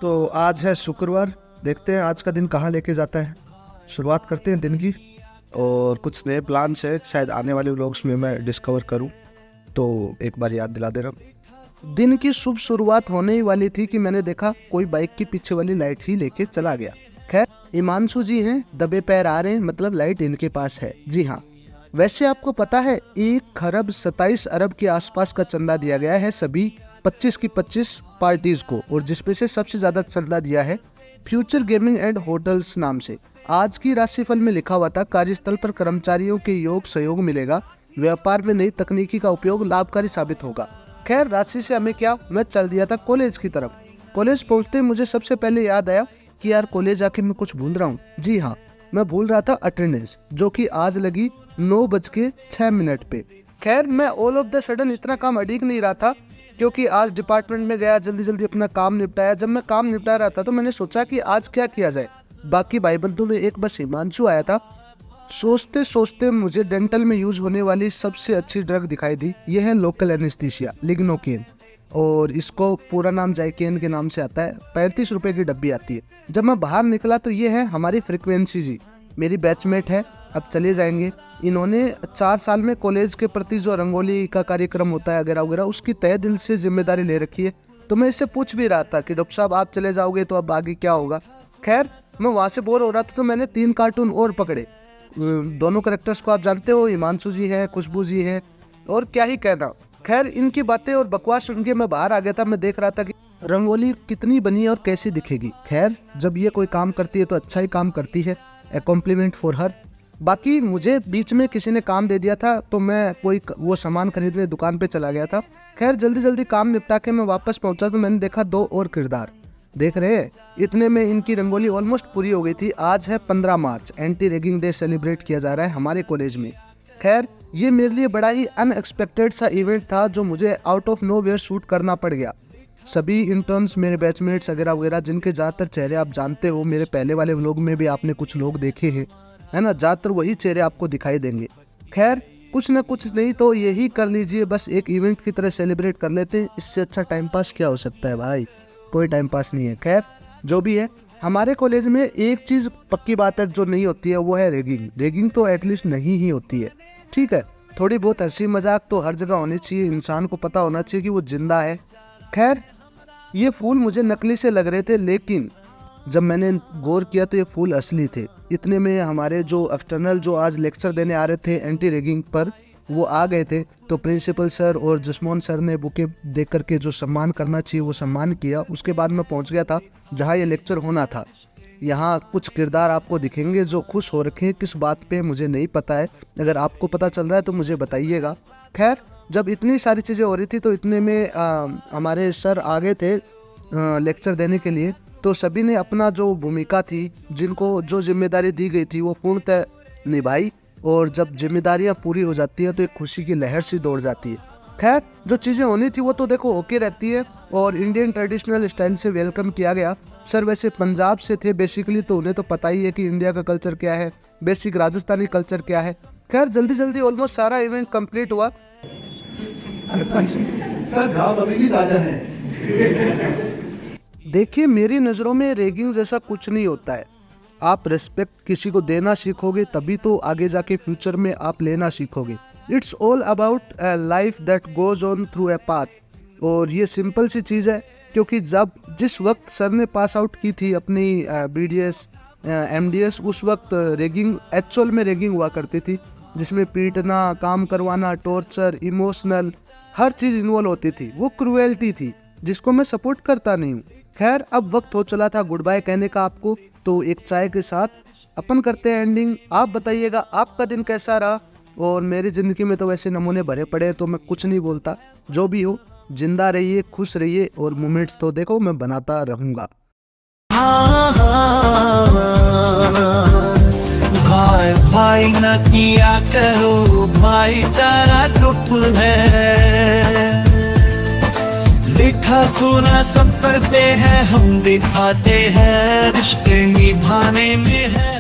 तो आज है शुक्रवार, देखते हैं आज का दिन कहाँ लेके जाता है। शुरुआत करते हैं दिन की, और कुछ नए प्लान्स है, शायद आने वाले व्लॉग्स में मैं डिस्कवर करूं, तो एक बार याद दिला दे रहा हूं। दिन की शुभ शुरुआत होने ही वाली थी कि मैंने देखा कोई बाइक की पीछे वाली लाइट ही लेके चला गया। खैर, हिमांशु जी हैं, दबे पैर आ रहे हैं, मतलब लाइट इनके पास है। जी हाँ, वैसे आपको पता है 1,27 अरब के आसपास का चंदा दिया गया है सभी 25 की 25 पार्टीज को, और जिसमें से सबसे ज्यादा चंदा दिया है फ्यूचर गेमिंग एंड होटल्स नाम से। आज की राशिफल में लिखा हुआ था, कार्यस्थल पर कर्मचारियों के योग सहयोग मिलेगा, व्यापार में नई तकनीकी का उपयोग लाभकारी साबित होगा। खैर, राशि से हमें क्या, मैं चल दिया था कॉलेज की तरफ। कॉलेज पहुंचते मुझे सबसे पहले याद आया कि यार कॉलेज आके मैं कुछ भूल रहा हूँ। जी हाँ, मैं भूल रहा था अटेंडेंस, जो कि आज लगी 9:06 पे। खैर, मैं ऑल ऑफ द सडन इतना काम अड़ीग नहीं रहा था, क्योंकि आज डिपार्टमेंट में गया, जल्दी जल्दी अपना काम निपटाया। जब मैं काम निपटा रहा था तो मैंने सोचा कि आज क्या किया जाए। बाकी भाई बंधु में एक बस हिमांशु आया था। सोचते सोचते मुझे डेंटल में यूज होने वाली सबसे अच्छी ड्रग दिखाई दी। यह है लोकल एनेस्थीसिया, लिग्नोकेन, और इसको पूरा नाम जाइकेन के नाम से आता है। 35 रुपए की डब्बी आती है। जब मैं बाहर निकला तो ये है हमारी फ्रीक्वेंसी जी, मेरी बैचमेट है, अब चले जाएंगे। इन्होंने 4 साल में कॉलेज के प्रति जो रंगोली का कार्यक्रम होता है वगैरह वगैरह, उसकी तय दिल से जिम्मेदारी ले रखी है। तो मैं इससे पूछ भी रहा था कि डॉक्टर साहब आप चले जाओगे तो अब आगे क्या होगा। खैर, मैं वहाँ से बोर हो रहा था तो मैंने 3 कार्टून और पकड़े। दोनों कैरेक्टर्स को आप जानते हो, हिमांशु जी है, खुशबू जी है, और क्या ही कहना। खैर, इनकी बातें और बकवास सुन के मैं बाहर आ गया था। मैं देख रहा था कि रंगोली कितनी बनी है और कैसी दिखेगी। खैर, जब ये कोई काम करती है तो अच्छा ही काम करती है, ए कॉम्प्लीमेंट फॉर हर। बाकी मुझे बीच में किसी ने काम दे दिया था, तो मैं कोई वो सामान खरीदने दुकान पे चला गया था। खैर, जल्दी जल्दी काम निपटा के मैं वापस पहुंचा तो मैंने देखा 2 और किरदार। देख रहे हैं, इतने में इनकी रंगोली ऑलमोस्ट पूरी हो गई थी। आज है 15 मार्च, एंटी रैगिंग डे सेलिब्रेट किया जा रहा है हमारे कॉलेज में। खैर, ये मेरे लिए बड़ा ही अनएक्सपेक्टेड सा इवेंट था, जो मुझे आउट ऑफ नोवेयर शूट करना पड़ गया। सभी इंटर्न्स, मेरे बैचमेट्स वगैरह वगैरह, जिनके ज़्यादातर चेहरे आप जानते हो, मेरे पहले वाले व्लॉग में भी आपने कुछ लोग देखे हैं, है ना, ज़्यादातर वही चेहरे आपको दिखाई देंगे। खैर, कुछ ना कुछ नहीं तो यही कर लीजिए, बस एक इवेंट की तरह सेलिब्रेट कर लेते हैं। इससे अच्छा टाइम पास क्या हो सकता है भाई, कोई टाइम पास नहीं है। खैर, जो भी है, हमारे कॉलेज में एक चीज़ पक्की बात है जो नहीं होती है, वो है रैगिंग। रैगिंग तो एटलीस्ट नहीं ही होती है, ठीक है। थोड़ी बहुत हंसी मजाक तो हर जगह होनी चाहिए, इंसान को पता होना चाहिए कि वो जिंदा है। खैर, ये फूल मुझे नकली से लग रहे थे, लेकिन जब मैंने गौर किया तो ये फूल असली थे। इतने में हमारे जो एक्सटर्नल जो आज लेक्चर देने आ रहे थे एंटी रैगिंग पर, वो आ गए थे। तो प्रिंसिपल सर और जसमोहन सर ने बुके दे करके जो सम्मान करना चाहिए वो सम्मान किया। उसके बाद मैं पहुंच गया था जहां ये लेक्चर होना था। यहाँ कुछ किरदार आपको दिखेंगे जो खुश हो रखे हैं, किस बात पे मुझे नहीं पता है। अगर आपको पता चल रहा है तो मुझे बताइएगा। खैर, जब इतनी सारी चीज़ें हो रही थी तो इतने में हमारे सर आ गए थे लेक्चर देने के लिए। तो सभी ने अपना जो भूमिका थी, जिनको जो जिम्मेदारी दी गई थी, वो पूर्णतः निभाई। और जब जिम्मेदारियां पूरी हो जाती है तो एक खुशी की लहर सी दौड़ जाती है। खैर, जो चीज़ें होनी थी वो तो देखो होके रहती है, और इंडियन ट्रेडिशनल स्टाइल से वेलकम किया गया। सर वैसे पंजाब से थे बेसिकली, तो उन्हें तो पता ही है कि इंडिया का कल्चर क्या है, बेसिक राजस्थानी कल्चर क्या है। खैर, जल्दी जल्दी ऑलमोस्ट सारा इवेंट कंप्लीट हुआ। देखिए, मेरी नज़रों में रैगिंग जैसा कुछ नहीं होता है। आप रिस्पेक्ट किसी को देना सीखोगे तभी तो आगे जाके फ्यूचर में आप लेना सीखोगे। It's all about life that goes on through a path. और ये सिंपल सी चीज़ है, क्योंकि जिस वक्त सर ने पास आउट की थी अपनी BDS MDS, उस वक्त रैगिंग, एक्चुअल में रैगिंग हुआ करती थी, जिसमें पीटना, काम करवाना, टॉर्चर, इमोशनल, हर चीज़ इन्वॉल्व होती थी। वो क्रूएल्टी थी जिसको मैं सपोर्ट करता नहीं हूँ। खैर, अब वक्त हो चला था गुड बाय कहने का आपको, तो एक चाय के साथ अपन करते हैं एंडिंग। आप बताइएगा आपका दिन कैसा रहा। और मेरी ज़िंदगी में तो वैसे नमूने भरे पड़े हैं, तो मैं कुछ नहीं बोलता। जो भी हो, जिंदा रहिए, खुश रहिए, और मोमेंट्स तो देखो मैं बनाता रहूँगा। भाई न किया करो, भाईचारा ग्रुप है। देखा सुना सब करते हैं, हम दिखाते हैं, रिश्ते निभाने में है।